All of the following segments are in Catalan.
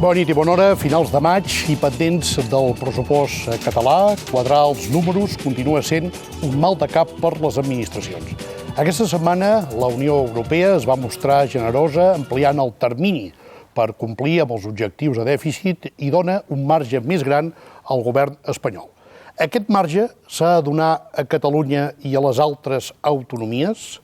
Bona nit i bona hora. Finals de maig i pendents del pressupost català, quadrar els números continua sent un mal de cap per les administracions. Aquesta setmana la Unió Europea es va mostrar generosa ampliant el termini per complir amb els objectius de dèficit i dona un marge més gran al govern espanyol. Aquest marge s'ha de donar a Catalunya i a les altres autonomies.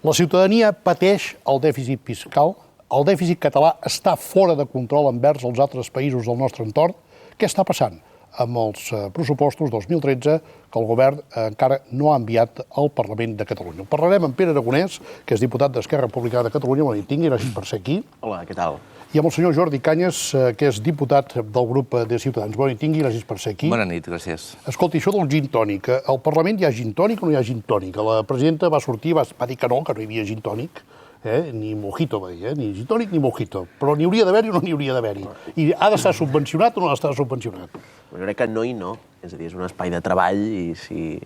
La ciutadania pateix el dèficit fiscal. El dèficit català està fora de control envers els altres països del nostre entorn. Què està passant amb els pressupostos 2013 que el govern encara no ha enviat al Parlament de Catalunya? Ho parlarem amb Pere Aragonès, que és diputat d'Esquerra Republicana de Catalunya. Bona nit, tingui, gràcies per ser aquí. Hola, què tal? I amb el senyor Jordi Cañas, que és diputat del grup de Ciutadans. Bona nit, tingui, gràcies per ser aquí. Bona nit, gràcies. Escolti, això del gin tònic. Al Parlament hi ha gin tònic o no hi ha gin tònic? La presidenta va sortir, va dir que no hi havia gin tònic. Ni mojito, va dir, ni gin tònic ni mojito. Però n'hi hauria d'haver-hi o no n'hi hauria d'haver-hi? I ha d'estar subvencionat o no ha d'estar subvencionat? Jo crec que no i no. És a dir, és un espai de treball i si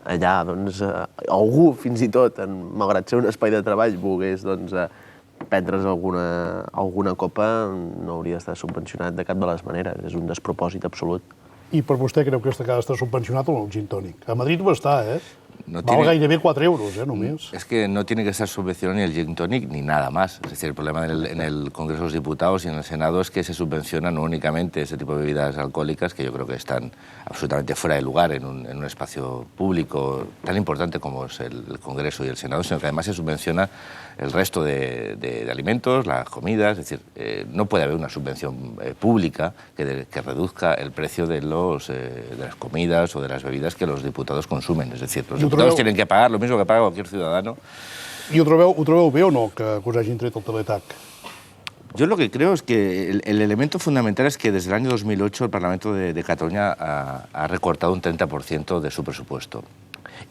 allà, doncs, algú, fins i tot, malgrat ser un espai de treball, volgués, doncs, prendre's alguna copa, no hauria d'estar subvencionat de cap de les maneres. És un despropòsit absolut. I per vostè creu que ha d'estar subvencionat o no el gin tònic? A Madrid ho està, No Val gairebé 4 euros, només. Es que no tiene que estar subvencionado ni el gin tonic ni nada más. Es decir, el problema en el Congreso de los Diputados y en el Senado es que se subvencionan no únicamente ese tipo de bebidas alcohólicas, que yo creo que están absolutamente fuera de lugar en un espacio público tan importante como es el Congreso y el Senado, sino que además se subvenciona el resto de alimentos, las comidas. Es decir, no puede haber una subvención pública que reduzca el precio de las comidas o de las bebidas que los diputados consumen. Es decir, los diputados tienen que pagar lo mismo que paga cualquier ciudadano. I ho trobeu bé o no, que us hagin tret el teletac? Yo lo que creo es que el elemento fundamental es que desde el año 2008 el Parlamento de Cataluña ha recortado un 30% de su presupuesto.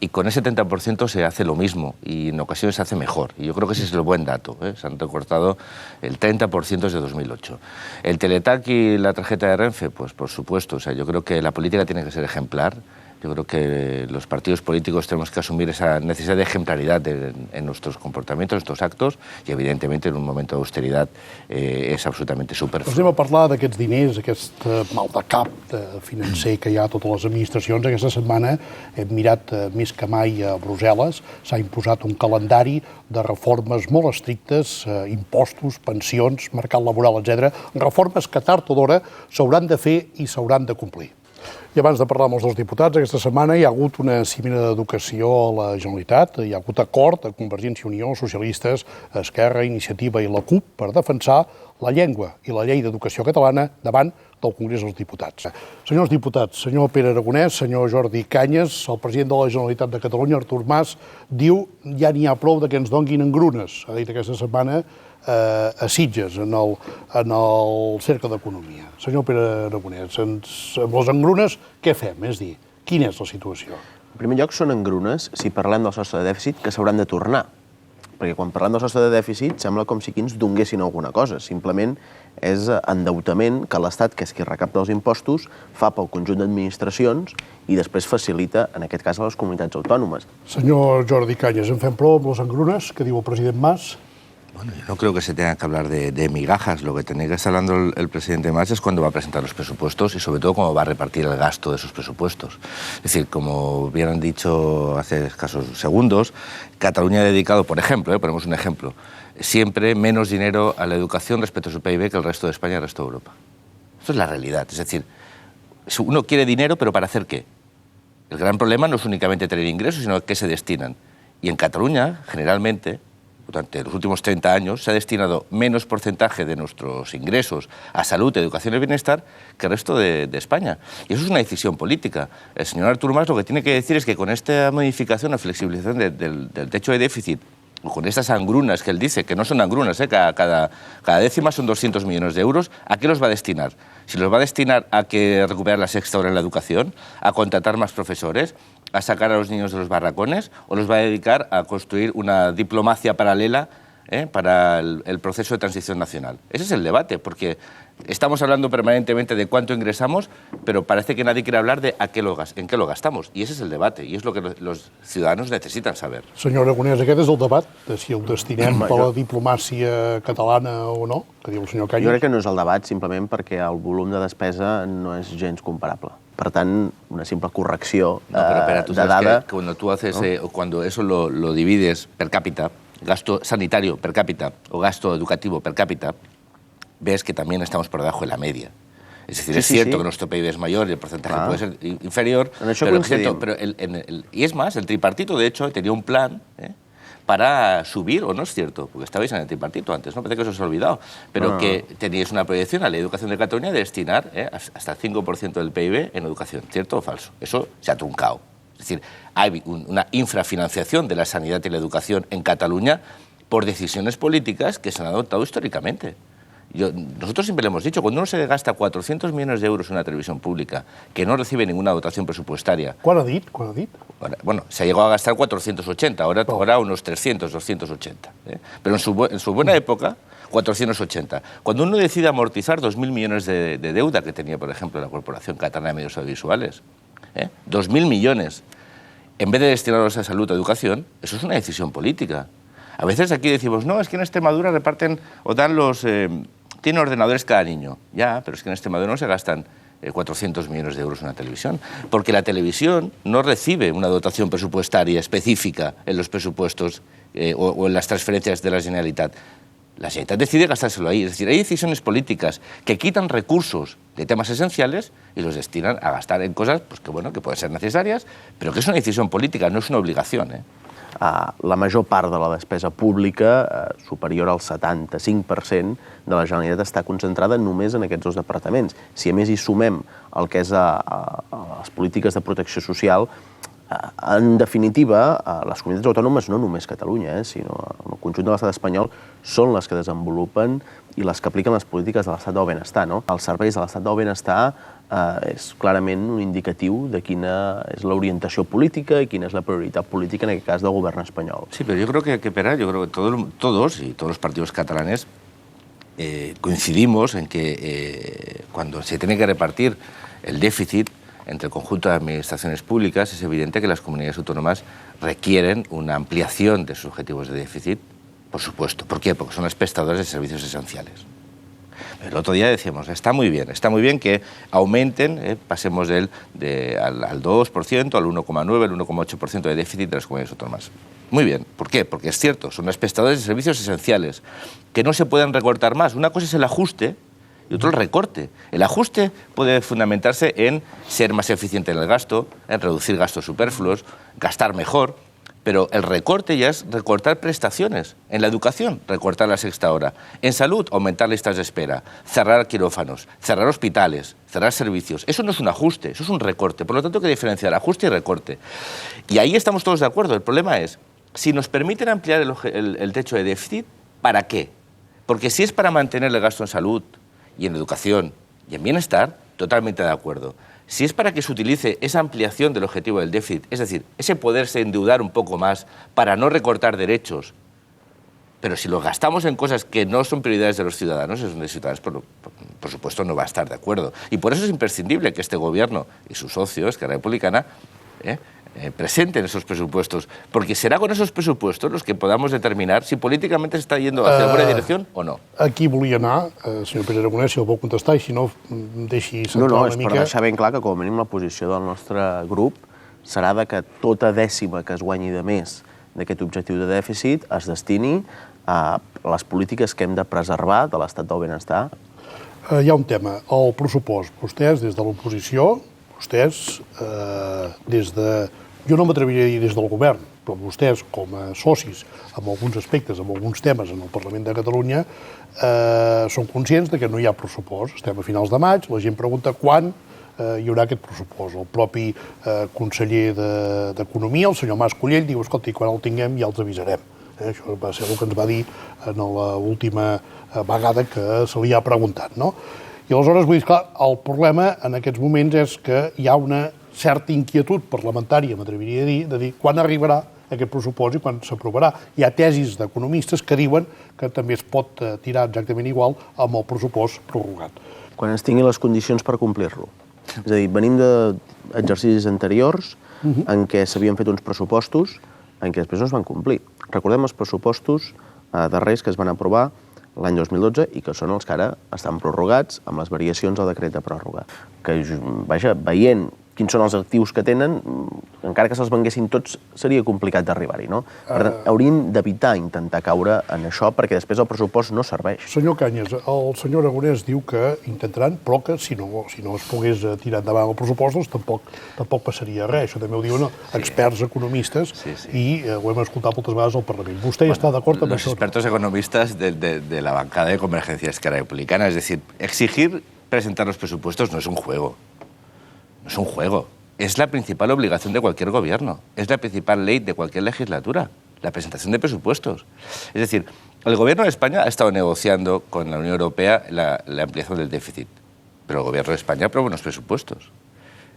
Y con ese 30% se hace lo mismo y en ocasiones se hace mejor. Y yo creo que ese es el buen dato. Se han recortado el 30% desde 2008. El teletac y la tarjeta de Renfe, pues por supuesto. O sea, yo creo que la política tiene que ser ejemplar. Yo creo que los partidos políticos tenemos que asumir esa necesidad de ejemplaridad en nuestros comportamientos, en nuestros actos, y evidentemente en un momento de austeridad es absolutamente superfluo. Anem a parlar d'aquests diners, aquest mal de cap financer que hi ha a totes les administracions. Aquesta setmana hem mirat més que mai a Brussel·les. S'ha imposat un calendari de reformes molt estrictes, impostos, pensions, mercat laboral, etc. Reformes que tard o d'hora s'hauran de fer i s'hauran de complir. I abans de parlar amb els dos diputats, aquesta setmana hi ha hagut una cimera d'educació a la Generalitat, hi ha hagut acord de Convergència i Unió, Socialistes, Esquerra, Iniciativa i la CUP per defensar la llengua i la llei d'educació catalana davant del Congrés dels Diputats. Senyors diputats, senyor Pere Aragonès, senyor Jordi Cañas, el president de la Generalitat de Catalunya, Artur Mas, diu ja n'hi ha prou de que ens donguin engrunes. Ha dit aquesta setmana a Sitges, en el Cercle d'Economia. Senyor Pere Aragonès, amb les engrunes què fem? És dir, quina és la situació? En primer lloc, són engrunes si parlem del sostre de dèficit que s'hauran de tornar. Perquè quan parlem del sostre de dèficit sembla com si aquí ens donguessin alguna cosa. Simplement és endeutament que l'Estat, que és qui recapta els impostos, fa pel conjunt d'administracions i després facilita, en aquest cas, a les comunitats autònomes. Senyor Jordi Cañas, en fem prou amb les engrunes que diu el president Mas? Bueno, yo no creo que se tenga que hablar de migajas. Lo que tiene que estar hablando el presidente Mas es cuándo va a presentar los presupuestos y sobre todo cómo va a repartir el gasto de esos presupuestos. Es decir, como bien han dicho hace escasos segundos, Cataluña ha dedicado, por ejemplo, ponemos un ejemplo, siempre menos dinero a la educación respecto a su PIB que el resto de España y el resto de Europa. Esto es la realidad. Es decir, uno quiere dinero, pero ¿para hacer qué? El gran problema no es únicamente tener ingresos, sino a qué se destinan. Y en Cataluña, generalmente, durante los últimos 30 años, se ha destinado menos porcentaje de nuestros ingresos a salud, educación y bienestar que el resto de España. Y eso es una decisión política. El señor Artur Mas lo que tiene que decir es que con esta modificación, la flexibilización del techo de déficit, o con estas angrunas que él dice, que no son angrunas, cada décima son 200 millones de euros, ¿a qué los va a destinar? Si los va a destinar a que recuperar la sexta hora en la educación, a contratar más profesores, a sacar a los niños de los barracones, o los va a dedicar a construir una diplomacia paralela para el proceso de transición nacional. Ese es el debate, porque estamos hablando permanentemente de cuánto ingresamos, pero parece que nadie quiere hablar de en qué lo gastamos. I ese és el debate, i és lo que los ciudadanos necesitan saber. Senyor Aragonès, aquest és el debat de si el destinem per la diplomàcia catalana o no, que diu el senyor Cañas. Jo crec que no és el debat simplement perquè el volum de despesa no és gens comparable. Per tant, una simple correcció no, pero, tú sabes de dada... Que cuando tú haces, cuando eso lo divides per cápita, gasto sanitario per cápita o gasto educativo per cápita, ves que también estamos por debajo de la media. Es decir, es cierto que nuestro PIB es mayor y el porcentaje puede ser inferior, y es más, el tripartito, de hecho, tenía un plan para subir, o no es cierto, porque estabais en el tripartito antes, ¿no? Parece que eso se ha olvidado, pero que teníais una proyección a la educación de Cataluña de destinar hasta el 5% del PIB en educación, ¿cierto o falso? Eso se ha truncado. Es decir, hay una infrafinanciación de la sanidad y la educación en Cataluña por decisiones políticas que se han adoptado históricamente. Nosotros siempre le hemos dicho, cuando uno se gasta 400 millones de euros en una televisión pública que no recibe ninguna dotación presupuestaria... ¿Cuál ha dit? Bueno, se ha llegado a gastar 480, ahora unos 300, 280. Pero en su buena época, 480. Cuando uno decide amortizar 2.000 millones de deuda que tenía, por ejemplo, la Corporación Catalana de Medios Audiovisuales, 2.000 millones, en vez de destinarlos a salud o educación, eso es una decisión política. A veces aquí decimos, no, es que en Extremadura reparten o dan tienen ordenadores cada niño. Ya, pero es que en Extremadura no se gastan 400 millones de euros en una televisión, porque la televisión no recibe una dotación presupuestaria específica en los presupuestos o en las transferencias de la Generalitat. La Generalitat decide gastárselo ahí. Es decir, hay decisiones políticas que quitan recursos de temas esenciales y los destinan a gastar en cosas que pueden ser necesarias, pero que es una decisión política, no es una obligación. La major part de la despesa pública, superior al 75% de la Generalitat, està concentrada només en aquests dos departaments. Si a més hi sumem el que és les polítiques de protecció social, en definitiva, les comunitats autònomes, no només Catalunya, sinó el conjunt de l'estat espanyol, són les que desenvolupen i les que apliquen les polítiques de l'estat del benestar. Els serveis de l'estat del benestar és clarament un indicatiu de quina és l'orientació política i quina és la prioritat política, en aquest cas, del govern espanyol. Sí, pero yo creo que todos y todos los partidos catalanes coincidimos en que cuando se tiene que repartir el déficit entre el conjunto de administraciones públicas, es evidente que las comunidades autónomas requieren una ampliación de sus objetivos de déficit, por supuesto. ¿Por qué? Porque son los prestadores de servicios esenciales. El otro día decíamos, está muy bien que aumenten, pasemos al 2%, al 1,9%, al 1,8% de déficit de las comunidades autónomas. Muy bien, ¿por qué? Porque es cierto, son los prestadores de servicios esenciales, que no se pueden recortar más. Una cosa es el ajuste y otro el recorte. El ajuste puede fundamentarse en ser más eficiente en el gasto, en reducir gastos superfluos, gastar mejor, pero el recorte ya es recortar prestaciones. En la educación, recortar la sexta hora. En salud, aumentar listas de espera, cerrar quirófanos, cerrar hospitales, cerrar servicios. Eso no es un ajuste, eso es un recorte. Por lo tanto, hay que diferenciar ajuste y recorte. Y ahí estamos todos de acuerdo. El problema es, si nos permiten ampliar el techo de déficit, ¿para qué? Porque si es para mantener el gasto en salud y en educación y en bienestar, totalmente de acuerdo. Si es para que se utilice esa ampliación del objetivo del déficit, es decir, ese poderse endeudar un poco más para no recortar derechos, pero si lo gastamos en cosas que no son prioridades de los ciudadanos, es donde ciudadanos, por supuesto, no va a estar de acuerdo. Y por eso es imprescindible que este gobierno y sus socios, Esquerra Republicana, presenten esos presupuestos, porque será con esos presupuestos los que podamos determinar si políticamente se está yendo hacia la buena dirección o no. Aquí volia anar, senyor Pere Aragonès, si el vol contestar, i si no, deixi centrar una mica... No, és per deixar ben clar que, com a mínim, la posició del nostre grup serà de que tota dècima que es guanyi de més d'aquest objectiu de dèficit es destini a les polítiques que hem de preservar de l'estat del benestar. Hi ha un tema, el pressupost. Vostès, des de l'oposició, jo no m'atreviria a dir des del govern, però vostès, com a socis, en alguns aspectes, en alguns temes en el Parlament de Catalunya, són conscients que no hi ha pressupost. Estem a finals de maig, la gent pregunta quan hi haurà aquest pressupost. El propi conseller d'Economia, el senyor Mas Collell, diu, escolta, quan el tinguem ja els avisarem. Això va ser el que ens va dir en l'última vegada que se li ha preguntat, no? I aleshores, vull dir, clar, el problema en aquests moments és que hi ha una certa inquietud parlamentària, m'atreviria a dir, de dir quan arribarà aquest pressupost i quan s'aprovarà. Hi ha tesis d'economistes que diuen que també es pot tirar exactament igual amb el pressupost prorrogat. Quan es tinguin les condicions per complir-lo. És a dir, venim d'exercicis anteriors en què s'havien fet uns pressupostos en què després no es van complir. Recordem els pressupostos darrers que es van aprovar l'any 2012 i que són els que ara estan prorrogats amb les variacions al decret de pròrroga. Que, vaja, veient quins són els actius que tenen, encara que se'ls venguessin tots, seria complicat d'arribar-hi, no? Per tant, haurien d'evitar intentar caure en això perquè després el pressupost no serveix. Senyor Cañas, el senyor Aragonès diu que intentaran, però que si no es pogués tirar endavant el pressupost, doncs tampoc passaria res. Això també ho diuen experts economistas i ho hem escoltat moltes vegades al Parlament. ¿Vostè està d'acord amb això? Los expertos economistas de la bancada de Convergencia Esquerra Republicana, es decir, exigir presentar los presupuestos no es un juego. No es un juego, es la principal obligación de cualquier gobierno, es la principal ley de cualquier legislatura, la presentación de presupuestos. Es decir, el gobierno de España ha estado negociando con la Unión Europea la ampliación del déficit, pero el gobierno de España aprobó unos presupuestos.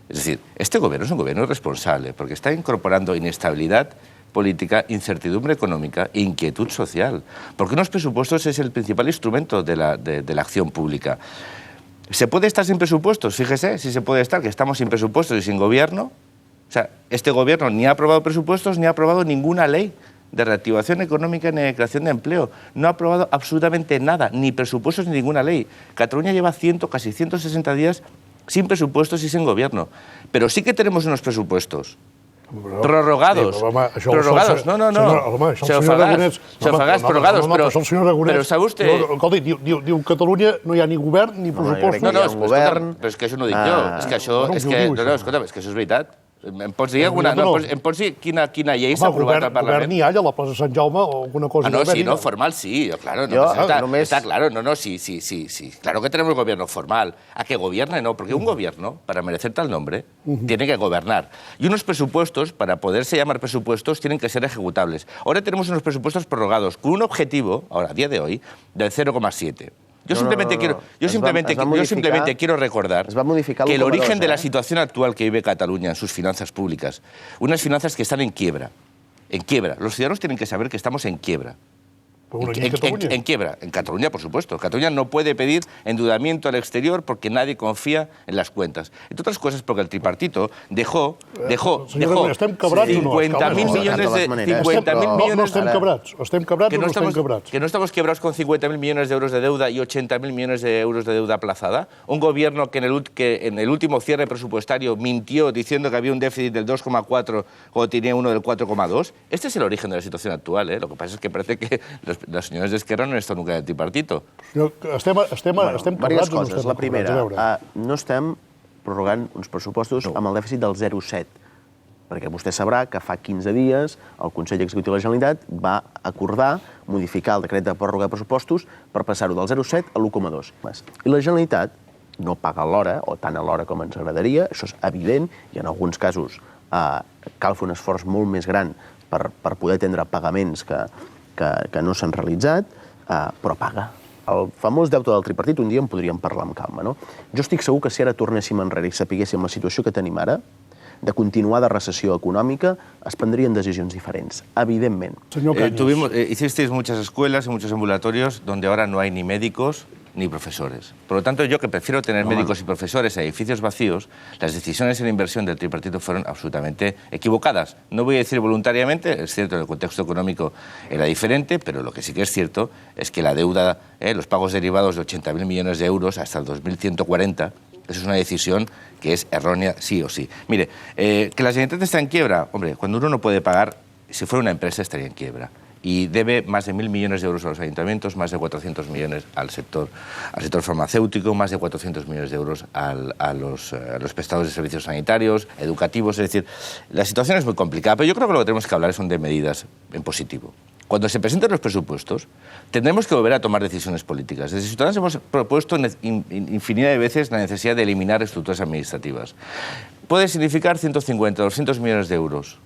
Es decir, este gobierno es un gobierno irresponsable porque está incorporando inestabilidad política, incertidumbre económica e inquietud social, porque unos presupuestos es el principal instrumento de la acción pública. ¿Se puede estar sin presupuestos? Fíjese, si se puede estar, que estamos sin presupuestos y sin gobierno. O sea, este gobierno ni ha aprobado presupuestos ni ha aprobado ninguna ley de reactivación económica ni de creación de empleo. No ha aprobado absolutamente nada, ni presupuestos ni ninguna ley. Cataluña lleva casi 160 días sin presupuestos y sin gobierno. Pero sí que tenemos unos presupuestos prorrogados. Prorrogados, no. Xafagàs, prorrogados. Però sabe usted... Escolti, diu Catalunya no hi ha ni govern ni pressupostos. No, govern... Però és que això no ho dic jo. És que això... Escolta, és que això és veritat. Em pots dir quina llei s'ha aprovat al Parlament? Govern hi ha a la plaça Sant Jaume o alguna cosa. No, sí, no, formal sí, claro. Está claro, sí. Claro que tenemos gobierno formal. A que gobierne no, porque un gobierno, para merecer tal nombre, tiene que gobernar. Y unos presupuestos, para poderse llamar presupuestos, tienen que ser ejecutables. Ahora tenemos unos presupuestos prorrogados con un objetivo, ahora, a día de hoy, del 0,7. Yo simplemente quiero recordar que el origen de la situación actual que vive Cataluña en sus finanzas públicas, unas finanzas que están en quiebra. Los ciudadanos tienen que saber que estamos en quiebra. En quiebra. En Cataluña, por supuesto. Cataluña no puede pedir endeudamiento al exterior porque nadie confía en las cuentas. Entre otras cosas porque el tripartito dejó 50.000 millones de... No estem quebrats o no estem quebrats? Que no estamos quebrados con 50.000 millones de euros de deuda y 80.000 millones de euros de deuda aplazada. Un gobierno que en el último cierre presupuestario mintió diciendo que había un déficit del 2,4 cuando tenía uno del 4,2. Este es el origen de la situación actual. Lo que pasa es que parece que los senyors d'Esquerra no han estat nunca en el tripartito. Estem diverses coses. La primera, no estem prorrogant uns pressupostos amb el dèficit del 0,7, perquè vostè sabrà que fa 15 dies el Consell Executiu de la Generalitat va acordar modificar el decret de pròrroga de pressupostos per passar-ho del 0,7 a l'1,2. I la Generalitat no paga a l'hora, o tant a l'hora com ens agradaria, això és evident, i en alguns casos cal fer un esforç molt més gran per poder atendre pagaments que no s'han realitzat, però paga. El famós deute del tripartit, un dia en podríem parlar amb calma, no? Jo estic segur que si ara tornéssim enrere i sapiguéssim la situació que tenim ara, de continuar de recessió econòmica, es prendrien decisions diferents, evidentment. Hicisteis muchas escuelas y muchos ambulatorios donde ahora no hay ni médicos ni profesores. Por lo tanto, yo que prefiero tener médicos y profesores a edificios vacíos, las decisiones en inversión del tripartito fueron absolutamente equivocadas. No voy a decir voluntariamente, es cierto, el contexto económico era diferente, pero lo que sí que es cierto es que la deuda, los pagos derivados de 80.000 millones de euros hasta el 2140, eso es una decisión que es errónea sí o sí. Mire, que la Generalitat está en quiebra, hombre, cuando uno no puede pagar, si fuera una empresa estaría en quiebra. Y debe más de 1.000 millones de euros a los ayuntamientos, más de 400 millones al sector farmacéutico, más de 400 millones de euros a los prestadores de servicios sanitarios, educativos. Es decir, la situación es muy complicada, pero yo creo que lo que tenemos que hablar son de medidas en positivo. Cuando se presenten los presupuestos, tendremos que volver a tomar decisiones políticas. Desde Ciudadanos hemos propuesto infinidad de veces la necesidad de eliminar estructuras administrativas. Puede significar 150, 200 millones de euros.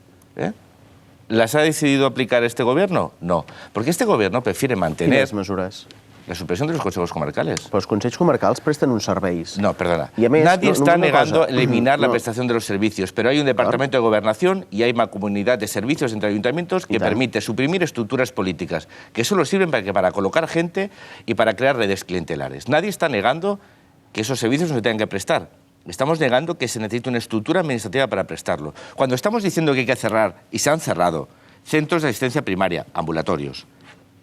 ¿Las ha decidido aplicar este gobierno? No, porque este gobierno prefiere mantener... Quines mesures? la supresión de los consejos comarcales. Però els consells comarcals presten uns serveis. No, perdona. Y a més, Nadie está una negando cosa. eliminar la No. prestación de los servicios, pero hay un departamento de gobernación y hay una comunidad de servicios entre ayuntamientos que Y tal. permite suprimir estructuras políticas que solo sirven para colocar gente y para crear redes clientelares. Nadie está negando que esos servicios no se tengan que prestar. Estamos negando que se necesite una estructura administrativa para prestarlo. Cuando estamos diciendo que hay que cerrar, y se han cerrado, centros de asistencia primaria, ambulatorios,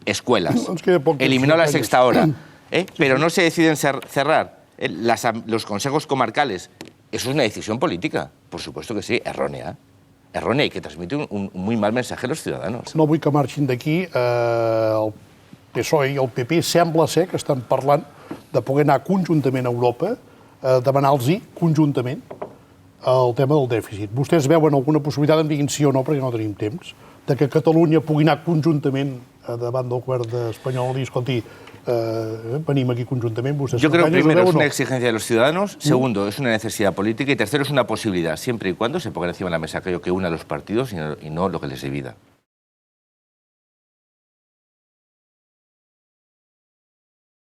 escuelas, Ens queda poc temps, eliminó la senyor sexta hora, pero no se deciden cerrar los consejos comarcales. Eso es una decisión política, por supuesto que sí, errónea. Errónea y que transmite un muy mal mensaje a los ciudadanos. No vull que marxin d'aquí. El PSOE i el PP sembla ser que estan parlant de poder anar conjuntament a Europa, demanar-los conjuntament el tema del dèficit. Vostès veuen alguna possibilitat, em diguin sí o no, perquè no tenim temps, de que Catalunya pugui anar conjuntament davant del govern espanyol i, escolti, venim aquí conjuntament, vostès... Yo creo que primero es no? una exigencia de los ciudadanos, segundo es una necesidad política y tercero es una posibilidad, siempre y cuando se ponga encima de la mesa aquello que une a los partidos y no lo que les divida.